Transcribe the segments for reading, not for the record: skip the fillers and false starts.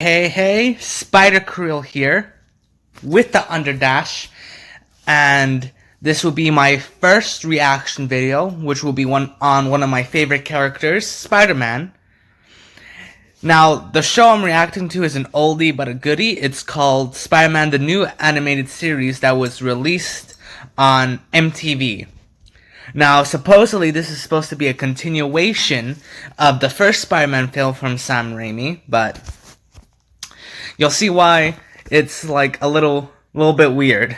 Hey, Spider Krill here with the Underdash, and this will be my first reaction video, which will be on one of my favorite characters, Spider-Man. Now, the show I'm reacting to is an oldie but a goodie. It's called Spider-Man, the new animated series that was released on MTV. Now, supposedly this is supposed to be a continuation of the first Spider-Man film from Sam Raimi, but you'll see why it's like a little bit weird.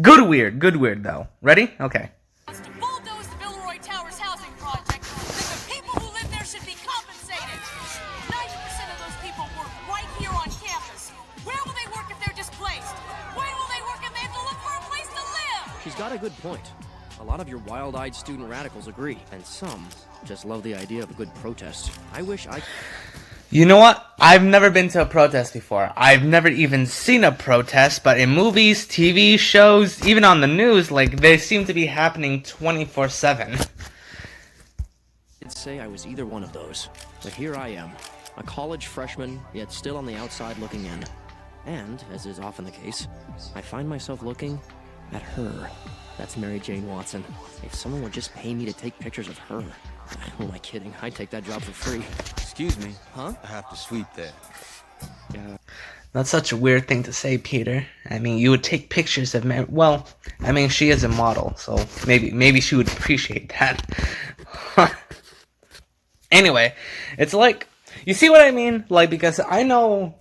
Good weird though. Ready? Okay. To bulldoze the Villeroy Towers housing project, then the people who live there should be compensated. 90% of those people work right here on campus. Where will they work if they're displaced? Where will they work if they have to look for a place to live? She's got a good point. A lot of your wild-eyed student radicals agree, and some just love the idea of a good protest. I wish I... You know what? I've never been to a protest before. I've never even seen a protest, but in movies, TV shows, even on the news, like, they seem to be happening 24/7. I'd say I was either one of those, but here I am, a college freshman, yet still on the outside looking in. And, as is often the case, I find myself looking at her. That's Mary Jane Watson. If someone would just pay me to take pictures of her. Who am I kidding? I'd take that job for free. Excuse me. Huh? I have to sweep that. Yeah. That's such a weird thing to say, Peter. I mean, you would take pictures of Mary. Well, I mean, she is a model, so maybe she would appreciate that. Anyway, it's like, you see what I mean? Like, because I know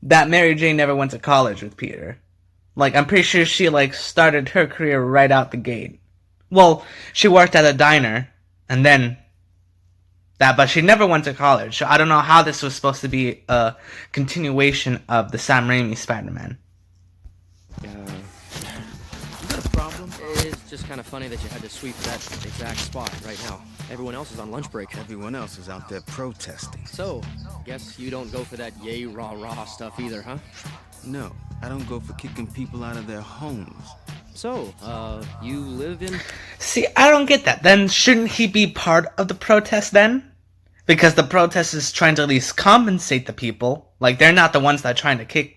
that Mary Jane never went to college with Peter. Like, I'm pretty sure she, like, started her career right out the gate. Well, she worked at a diner, and then that, but she never went to college, so I don't know how this was supposed to be a continuation of the Sam Raimi Spider-Man. You got a problem? It's just kind of funny that you had to sweep that exact spot right now. Everyone else is on lunch break. Everyone else is out there protesting. So, guess you don't go for that yay rah-rah stuff either, huh? No, I don't go for kicking people out of their homes. So, you live in... See, I don't get that. Then shouldn't he be part of the protest then? Because the protest is trying to at least compensate the people. Like, they're not the ones that are trying to kick,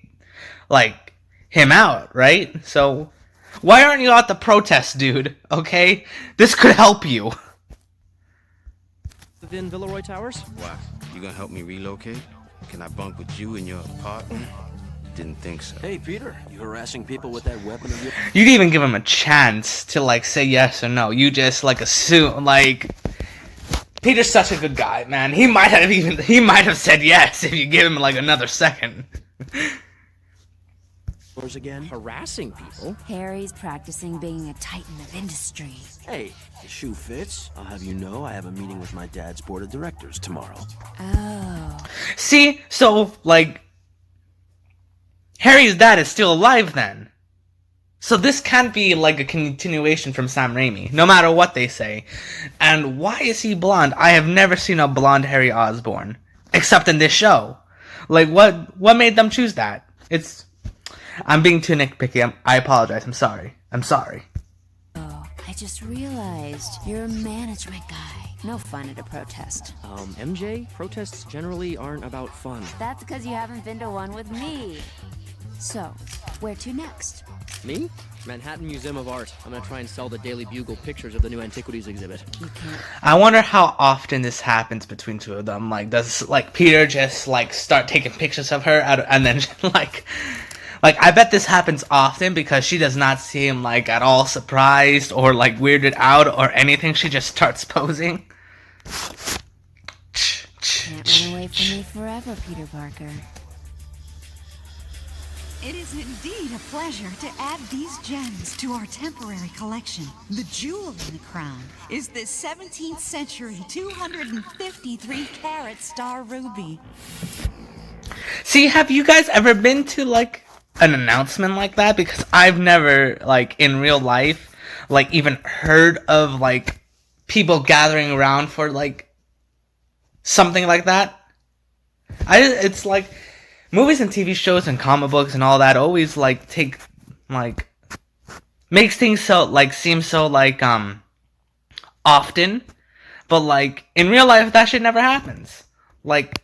like, him out, right? So, why aren't you at the protest, dude? Okay? This could help you. Live in Villeroy Towers? Why? You gonna help me relocate? Can I bunk with you in your apartment? Didn't think so. Hey, Peter, you harassing people with that weapon of yours? You didn't even give him a chance to, like, say yes or no. You just, like, assume, like... Peter's such a good guy, man. He might have said yes if you give him, like, another second. Yours again? Harassing people? Harry's practicing being a titan of industry. Hey, the shoe fits. I'll have you know I have a meeting with my dad's board of directors tomorrow. Oh. See? So, like... Harry's dad is still alive then. So this can't be like a continuation from Sam Raimi, no matter what they say. And why is he blonde? I have never seen a blonde Harry Osborn. Except in this show. Like, what made them choose that? I'm being too nitpicky. I apologize. I'm sorry. Oh, I just realized you're a management guy. No fun at a protest. MJ, protests generally aren't about fun. That's because you haven't been to one with me. So, where to next? Me? Manhattan Museum of Art. I'm gonna try and sell the Daily Bugle pictures of the new antiquities exhibit. You can't. I wonder how often this happens between two of them. Like, does, like, Peter just, like, start taking pictures of her and then, like, I bet this happens often because she does not seem, like, at all surprised or, like, weirded out or anything. She just starts posing. Can't run away from me forever, Peter Parker. It is indeed a pleasure to add these gems to our temporary collection. The jewel in the crown is this 17th century 253-carat star ruby. See, have you guys ever been to, like, an announcement like that? Because I've never, like, in real life, like, even heard of, like, people gathering around for, like, something like that. It's like... Movies and TV shows and comic books and all that always, like, makes things so, like, seem so, like, often. But, like, in real life, that shit never happens. Like,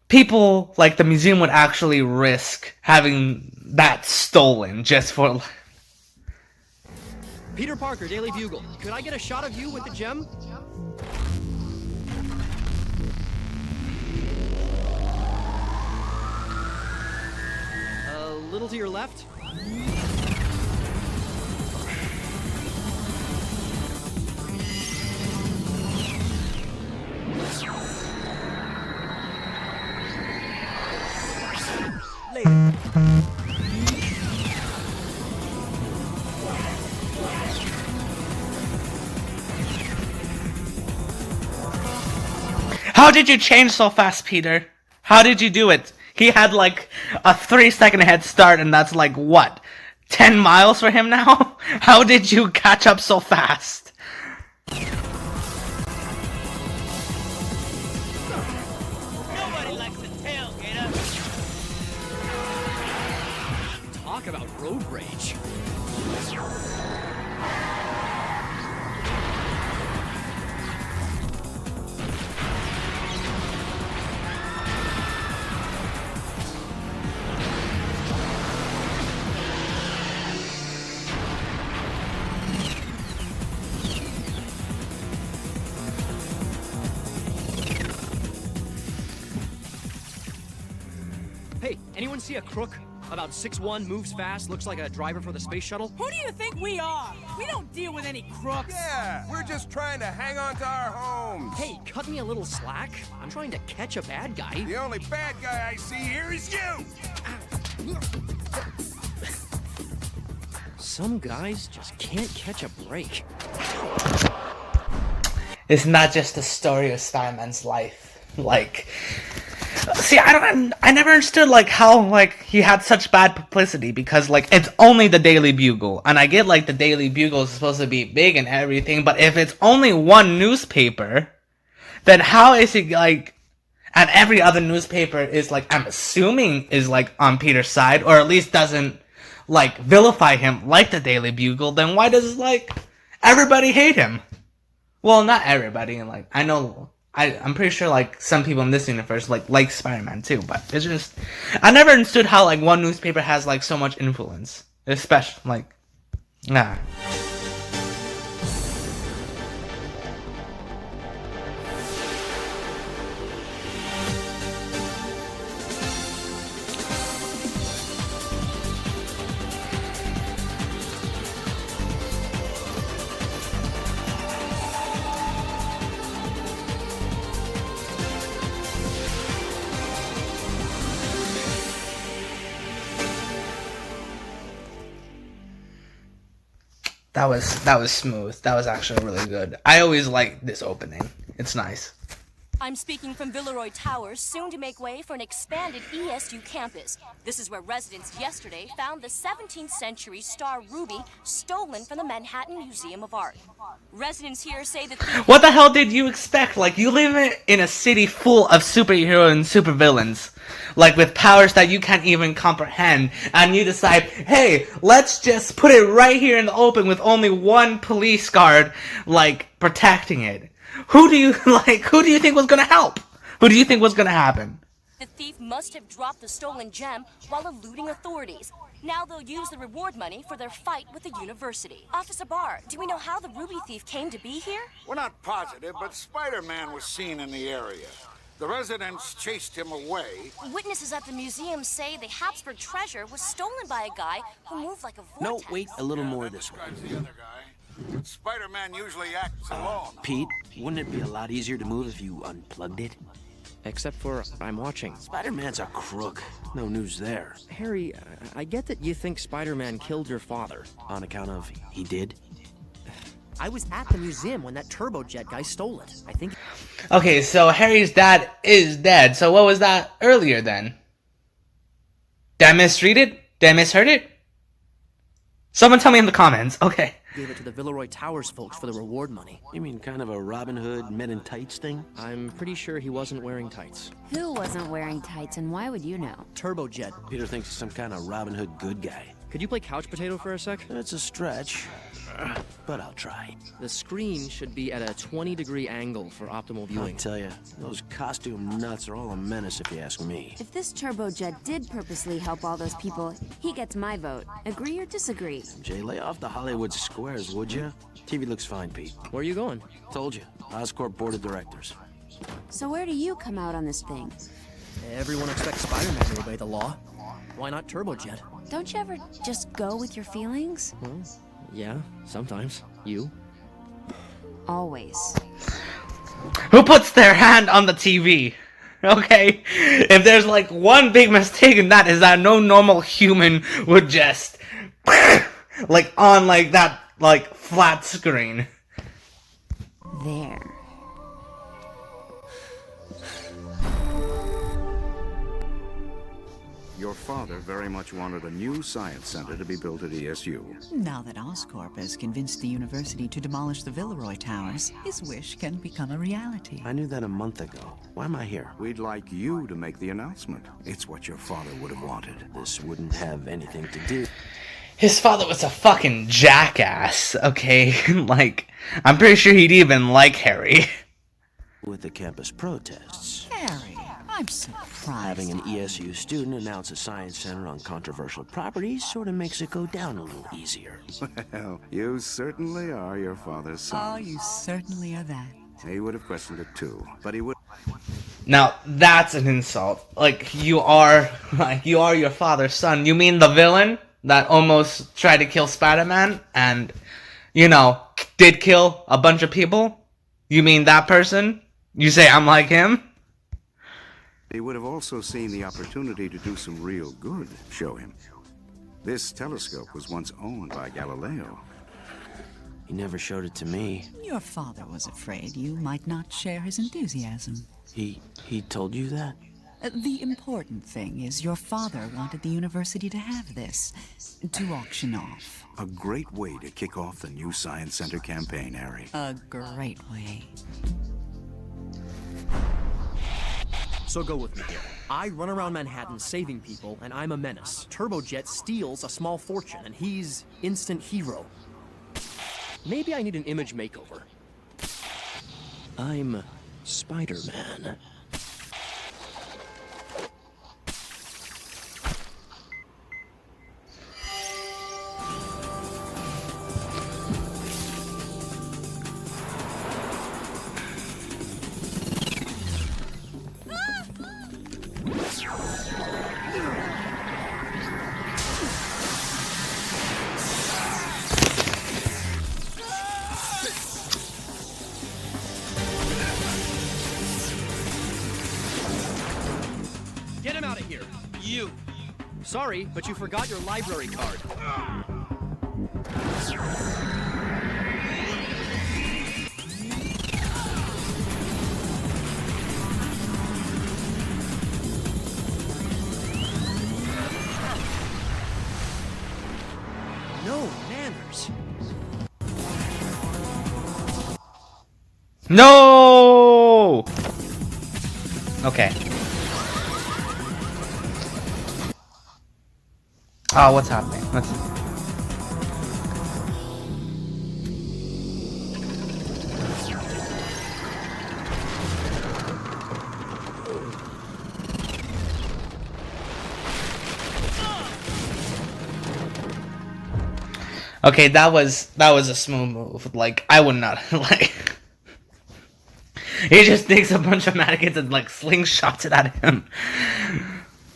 people like the museum would actually risk having that stolen just for. Peter Parker, Daily Bugle. Could I get a shot of you with the gem? A little to your left. How did you change so fast, Peter? How did you do it? He had like a 3-second head start, and that's like what? 10 miles for him now? How did you catch up so fast? Nobody likes the tailgater. Talk about road rage. Hey, anyone see a crook? About 6'1", moves fast, looks like a driver for the space shuttle? Who do you think we are? We don't deal with any crooks. Yeah, we're just trying to hang on to our homes. Hey, cut me a little slack. I'm trying to catch a bad guy. The only bad guy I see here is you! Some guys just can't catch a break. It's not just the story of Spider-Man's life. Like, see, I never understood like how like he had such bad publicity, because like it's only the Daily Bugle, and I get like the Daily Bugle is supposed to be big and everything, but if it's only one newspaper, then how is it like, and every other newspaper is like, I'm assuming is like on Peter's side, or at least doesn't like vilify him like the Daily Bugle, then why does like everybody hate him? Well, not everybody, and like I'm pretty sure like some people in this universe like Spider-Man too, but it's just I never understood how like one newspaper has like so much influence, especially like nah. That was smooth. That was actually really good. I always like this opening. It's nice. I'm speaking from Villeroy Towers, soon to make way for an expanded ESU campus. This is where residents yesterday found the 17th century star ruby stolen from the Manhattan Museum of Art. Residents here say that What the hell did you expect? Like, you live in a city full of superheroes and supervillains, like with powers that you can't even comprehend, and you decide, hey, let's just put it right here in the open with only one police guard, like, protecting it. Who do you think was gonna help? Who do you think was gonna happen? the thief must have dropped the stolen gem while eluding authorities. Now they'll use the reward money for their fight with the university. Officer Barr, do we know how the ruby thief came to be here? We're not positive, but Spider-Man was seen in the area. The residents chased him away. Witnesses at the museum say the Habsburg treasure was stolen by a guy who moved like a vortex. No, wait, a little more this way. Describes the other guy. But Spider-Man usually acts alone. Pete, wouldn't it be a lot easier to move if you unplugged it? Except for I'm watching. Spider-Man's a crook. No news there. Harry, I get that you think Spider-Man killed your father. On account of he did? I was at the museum when that turbojet guy stole it. I think... Okay, so Harry's dad is dead. So what was that earlier then? Did I misread it? Did I misheard it? Someone tell me in the comments. Okay. Gave it to the Villeroy Towers folks for the reward money. You mean kind of a Robin Hood men in tights thing? I'm pretty sure he wasn't wearing tights. Who wasn't wearing tights, and why would you know? Turbojet. Peter thinks he's some kind of Robin Hood good guy. Could you play couch potato for a sec? It's a stretch, but I'll try. The screen should be at a 20-degree angle for optimal I viewing. tell you, those costume nuts are all a menace if you ask me. If this turbojet did purposely help all those people, he gets my vote. Agree or disagree? Jay, lay off the Hollywood squares, would you? TV looks fine, Pete. Where are you going? Told you, Oscorp Board of Directors. So where do you come out on this thing? Everyone expects Spider-Man to obey the law. Why not Turbojet? Don't you ever just go with your feelings? Well, yeah, sometimes. You? Always. Who puts their hand on the TV? Okay? If there's like one big mistake in that, is that no normal human would just like on like that like flat screen. There. Your father very much wanted a new science center to be built at ESU. Now that Oscorp has convinced the university to demolish the Villeroy Towers, his wish can become a reality. I knew that a month ago. Why am I here? We'd like you to make the announcement. It's what your father would have wanted. This wouldn't have anything to do. His father was a fucking jackass, okay? Like, I'm pretty sure he'd even like Harry. With the campus protests. Harry, I'm surprised. Having an ESU student announce a science center on controversial properties sort of makes it go down a little easier. Well, you certainly are your father's son. Oh, you certainly are that. He would have questioned it too, but he would... Now, that's an insult. Like, you are your father's son. You mean the villain that almost tried to kill Spider-Man and, you know, did kill a bunch of people? You mean that person? You say I'm like him? He would have also seen the opportunity to do some real good, show him. This telescope was once owned by Galileo. He never showed it to me. Your father was afraid you might not share his enthusiasm. He told you that? The important thing is your father wanted the university to have this, to auction off. A great way to kick off the new Science Center campaign, Harry. A great way. So go with me here. I run around Manhattan saving people, and I'm a menace. Turbojet steals a small fortune, and he's instant hero. Maybe I need an image makeover. I'm Spider-Man. Get him out of here! You! Sorry, but you forgot your library card. No manners. No! Okay. Oh, what's happening? Okay, that was a smooth move. Like, I would not like. He just takes a bunch of mannequins and like slingshots it at him.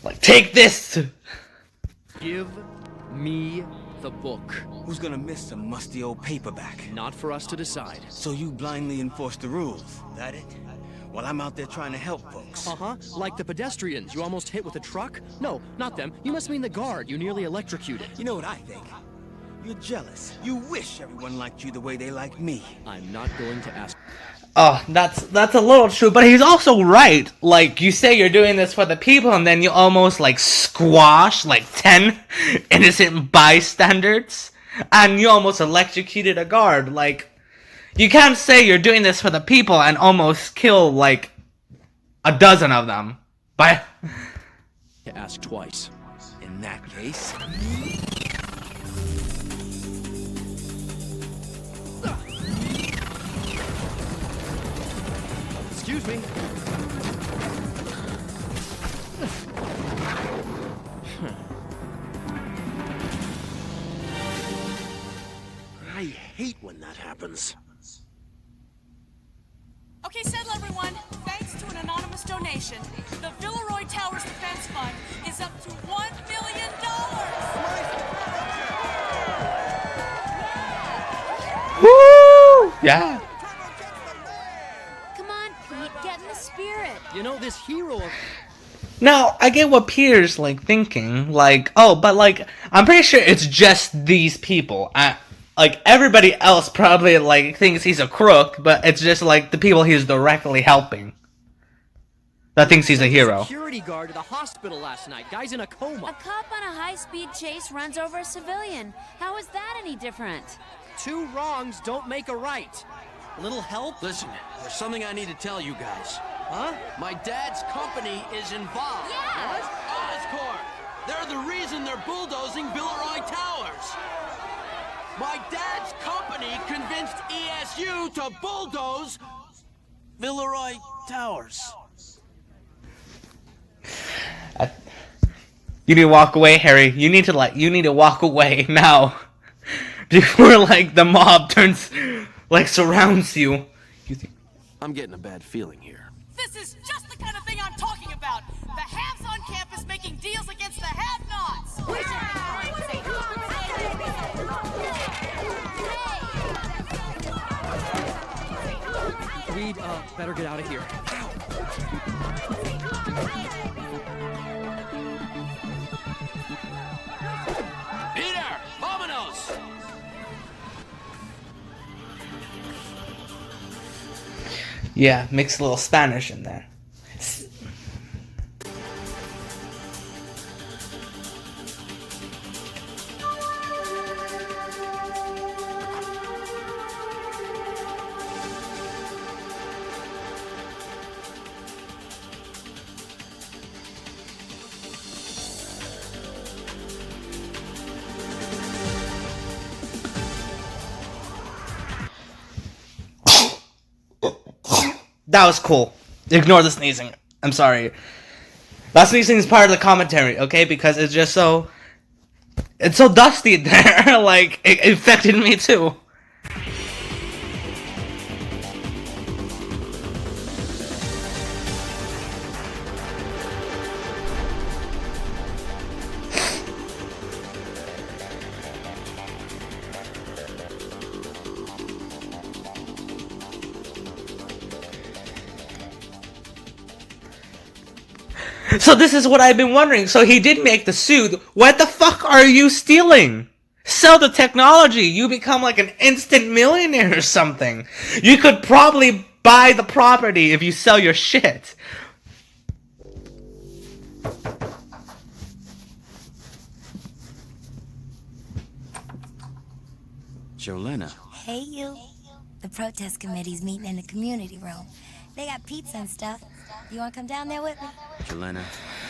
Like, take this. Give me the book. Who's gonna miss some musty old paperback? Not for us to decide. So you blindly enforce the rules, that it? While I'm out there trying to help folks. Uh-huh. Like the pedestrians you almost hit with a truck? No, not them. You must mean the guard you nearly electrocuted. You know what I think? You're jealous. You wish everyone liked you the way they like me. I'm not going to ask. Oh, that's a little true, but he's also right. Like, you say you're doing this for the people, and then you almost, like, squash, like, 10 innocent bystanders, and you almost electrocuted a guard. Like, you can't say you're doing this for the people and almost kill, like, a dozen of them. To ask twice. In that case... Excuse me. I hate when that happens. Okay, settle everyone. Thanks to an anonymous donation, the Villeroy Towers Defense Fund is up to $1 million. Woo! Yeah. Come on, Pete, get in the spirit. You know, this hero of... Now, I get what Peter's, like, thinking. Like, oh, but, like, I'm pretty sure it's just these people. Like, everybody else probably, like, thinks he's a crook, but it's just, like, the people he's directly helping that thinks he's a hero. Security guard at the hospital last night. Guy's in a coma. A cop on a high-speed chase runs over a civilian. How is that any different? Two wrongs don't make a right. A little help? Listen, there's something I need to tell you guys. Huh? My dad's company is involved. Yeah! What? Oscorp! They're the reason they're bulldozing Villeroy Towers. My dad's company convinced ESU to bulldoze Villeroy Towers. You need to walk away, Harry. You need to walk away now. Before, like, the mob surrounds you. I'm getting a bad feeling here. This is just the kind of thing I'm talking about. The haves on campus making deals against the have-nots. We'd, better get out of here. Peter! Vamonos! Yeah, mix a little Spanish in there. That was cool. Ignore the sneezing. I'm sorry. That sneezing is part of the commentary, okay? Because it's just so... It's so dusty in there. Like, it affected me too. So this is what I've been wondering. So he did make the suit. What the fuck are you stealing? Sell the technology. You become like an instant millionaire or something. You could probably buy the property if you sell your shit. Jolena. Hey, you. The protest committee's meeting in the community room. They got pizza and stuff. You want to come down there with me? Jolena,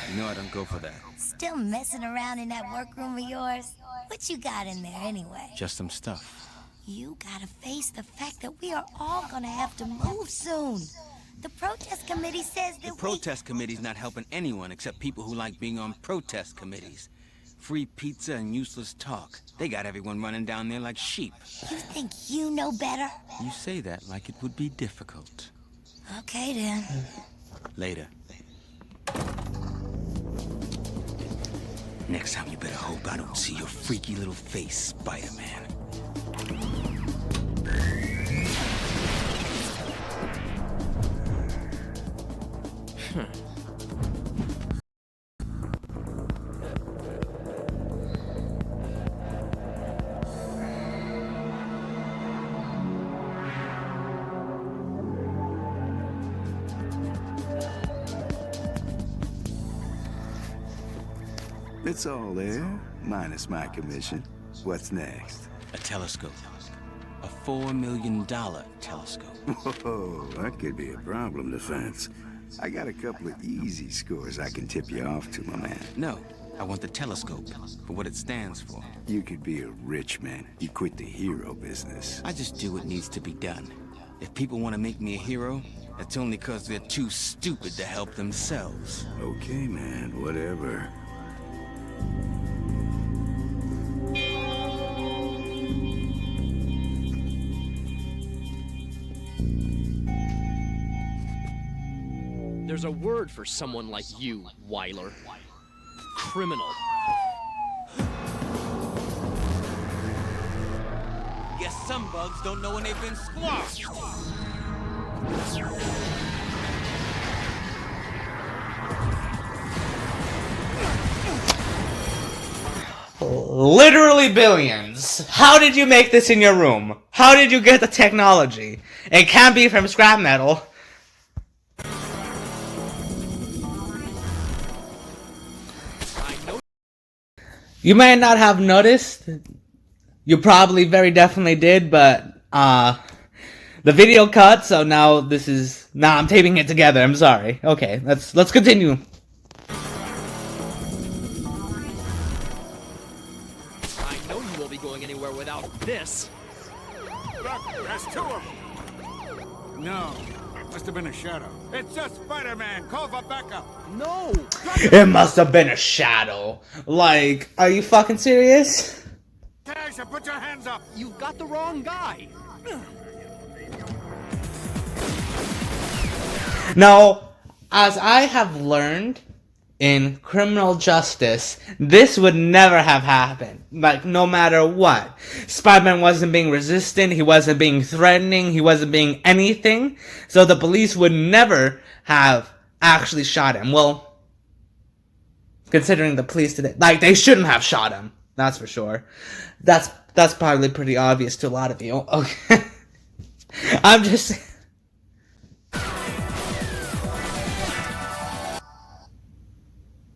you know I don't go for that. Still messing around in that workroom of yours? What you got in there anyway? Just some stuff. You gotta face the fact that we are all gonna have to move soon. The protest committee says that The protest committee's not helping anyone except people who like being on protest committees. Free pizza and useless talk. They got everyone running down there like sheep. You think you know better? You say that like it would be difficult. Okay, then. Later. Next time you better hope I don't see your freaky little face, Spider-Man. It's all there, minus my commission. What's next? A telescope. A $4 million telescope. Whoa, that could be a problem, Defense. I got a couple of easy scores I can tip you off to, my man. No, I want the telescope for what it stands for. You could be a rich man. You quit the hero business. I just do what needs to be done. If people want to make me a hero, that's only because they're too stupid to help themselves. Okay, man, whatever. There's a word for someone like you, Weiler. Criminal. Guess some bugs don't know when they've been squashed. Literally billions. How did you make this in your room? How did you get the technology? It can't be from scrap metal. You might not have noticed. You probably very definitely did, but the video cut, so now this is I'm taping it together. I'm sorry. Okay, let's continue. I know you won't be going anywhere without this. Look, there's two of them. No, must have been a shadow. It's just Spider-Man. Call for backup. No. It must have been a shadow. Like, are you fucking serious? Tasha, put your hands up. You've got the wrong guy. Now, as I have learned in criminal justice, this would never have happened. Like, no matter what. Spider-Man wasn't being resistant, he wasn't being threatening, he wasn't being anything. So the police would never have actually shot him. Well, considering the police today, like, they shouldn't have shot him. That's for sure. That's probably pretty obvious to a lot of you. Okay. I'm just...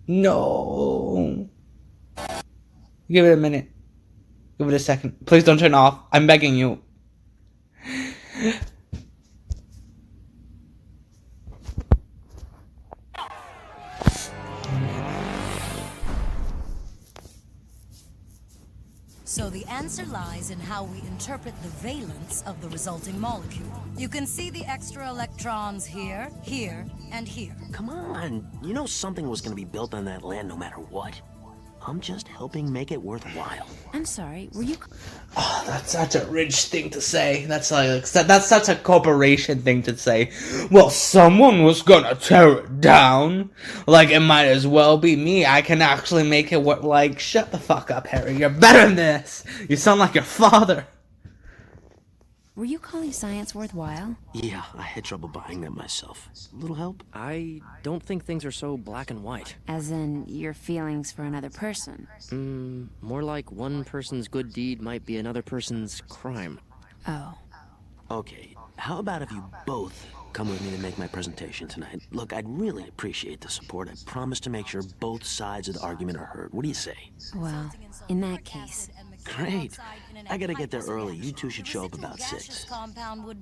No. Give it a minute. Give it a second. Please don't turn off. I'm begging you. So the answer lies in how we interpret the valence of the resulting molecule. You can see the extra electrons here, here, and here. Come on, you know something was gonna be built on that land no matter what. I'm just helping make it worthwhile. I'm sorry, were you... Oh, that's such a rich thing to say. That's such a corporation thing to say. Well, someone was gonna tear it down. Like, it might as well be me. I can actually make it work. Like, shut the fuck up, Harry. You're better than this. You sound like your father. Were you calling science worthwhile? Yeah, I had trouble buying that myself. A little help? I don't think things are so black and white. As in, your feelings for another person? More like one person's good deed might be another person's crime. Oh. Okay, how about if you both come with me to make my presentation tonight? Look, I'd really appreciate the support. I promise to make sure both sides of the argument are heard. What do you say? Well, in that case... Great. I gotta get there early. You two should show up about 6.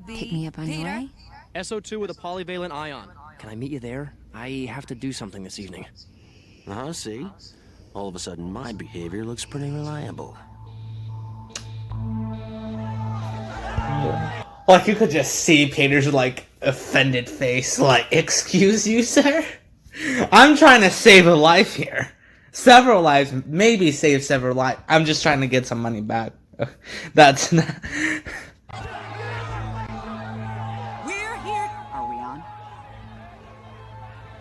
Pick me up on your way? SO2 with a polyvalent ion. Can I meet you there? I have to do something this evening. See? All of a sudden, my behavior looks pretty reliable. Like, you could just see Peter's, like, offended face. Like, excuse you, sir? I'm trying to save a life here. Several lives, maybe save several lives. I'm just trying to get some money back. That's not... We're here. Are we on?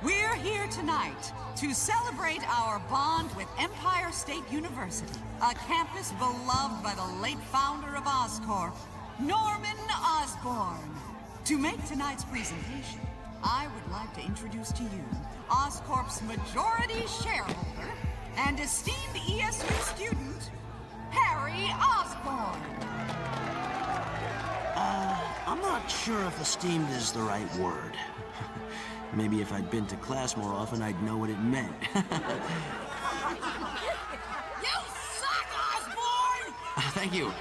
We're here tonight to celebrate our bond with Empire State University, a campus beloved by the late founder of Oscorp, Norman Osborn. To make tonight's presentation, I would like to introduce to you Oscorp's majority shareholder and esteemed ESU student, Harry Osborn. I'm not sure if esteemed is the right word. Maybe if I'd been to class more often, I'd know what it meant. You suck, Osborn! Thank you.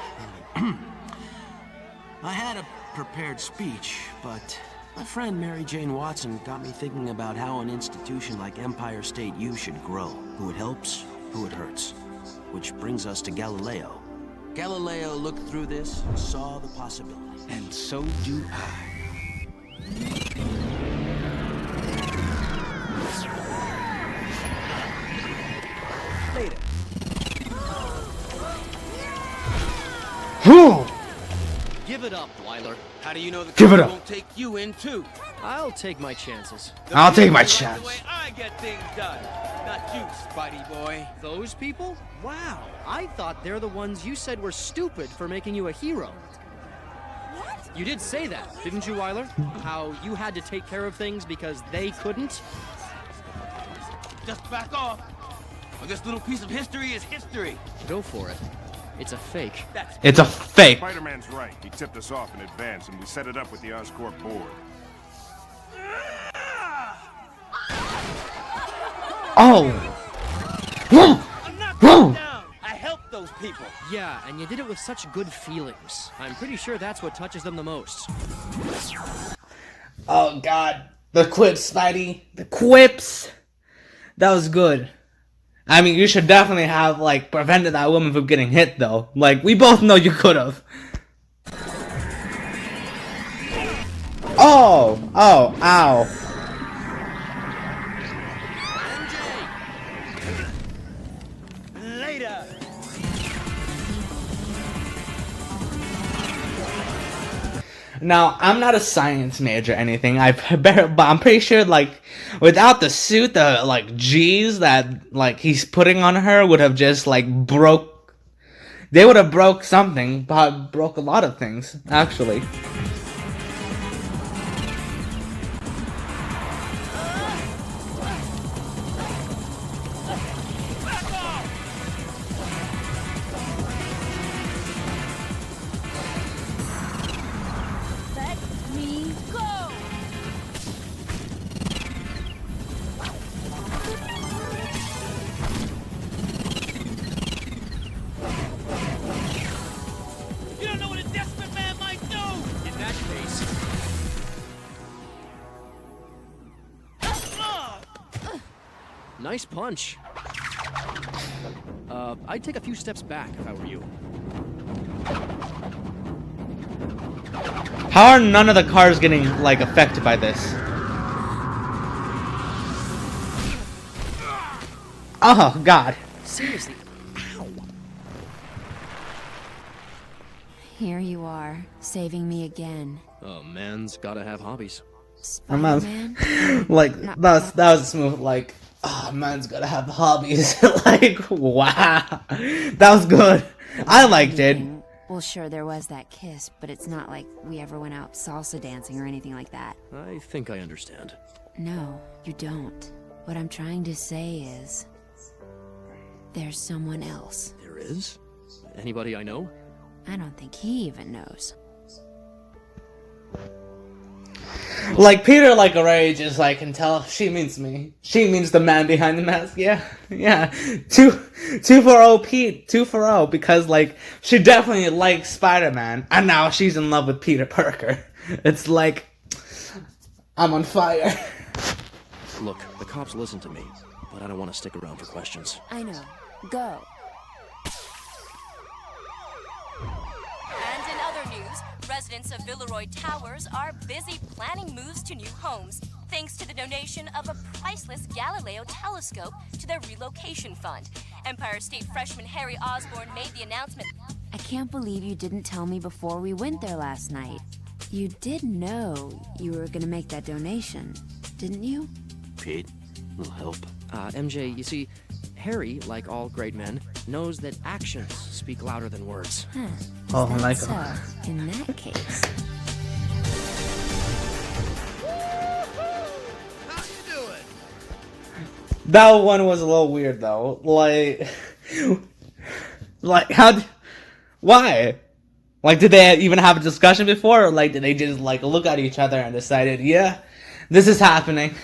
I had a prepared speech, but My friend Mary Jane Watson got me thinking about how an institution like Empire State U should grow. Who it helps, who it hurts. Which brings us to Galileo. Galileo looked through this and saw the possibility. And so do I. Later. Give it up, Dwyler. How do you know the Give it cops up. won't take you in too? I'll take my chances. I'll take my Like chance. the way I get things done, not you, Spidey boy. Those people? Wow, I thought they're the ones you said were stupid for making you a hero. What? You did say that, didn't you, Wyler? How you had to take care of things because they couldn't? Just back off. Well, this little piece of history is history. Go for it. It's a fake. It's a fake. Spider-Man's right. He tipped us off in advance, and we set it up with the Oscorp board. Oh. I'm not going down. I helped those people. Yeah, and you did it with such good feelings. I'm pretty sure that's what touches them the most. Oh God, the quips, Spidey. The quips. That was good. I mean, you should definitely have, like, prevented that woman from getting hit, though. Like, we both know you could have. Oh! Oh, ow. Later. Now, I'm not a science major or anything, but I'm pretty sure, like, without the suit, the, like, G's that, like, he's putting on her would have just, like, they would have broke something, but broke a lot of things, actually. Let me go! You don't know what a desperate man might do! In that case... Nice punch. I'd take a few steps back if I were you. How are none of the cars getting, like, affected by this? Oh, God. Seriously. Here you are, saving me again. Oh, man's gotta have hobbies. Spider-Man? Like, that was a smooth, like, oh, man's gotta have hobbies. Like, wow. That was good. I liked it. Well, sure, there was that kiss, but it's not like we ever went out salsa dancing or anything like that. I think I understand. No, you don't. What I'm trying to say is... there's someone else. There is? Anybody I know? I don't think he even knows. Like, Peter, like, already just, like, can tell she means me. She means the man behind the mask. Yeah, yeah. 2-0 Pete. 2-0, because, like, she definitely likes Spider-Man, and now she's in love with Peter Parker. It's like, I'm on fire. Look, the cops listen to me, but I don't want to stick around for questions. I know. Go. And in other news, residents of Villeroy Towers are busy planning moves to new homes, thanks to the donation of a priceless Galileo telescope to their relocation fund. Empire State freshman Harry Osborn made the announcement. I can't believe you didn't tell me before we went there last night. You did know you were gonna make that donation, didn't you? Pete, a little help. MJ, you see, Harry, like all great men, knows that actions speak louder than words. Huh. Oh Is my that God. So, in that case... That one was a little weird, though. Like, why? Like, did they even have a discussion before, or, like, did they just, like, look at each other and decided, yeah, this is happening?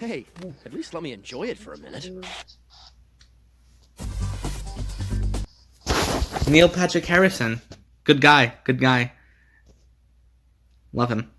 Hey, at least let me enjoy it for a minute. Neil Patrick Harrison. Good guy. Good guy. Love him.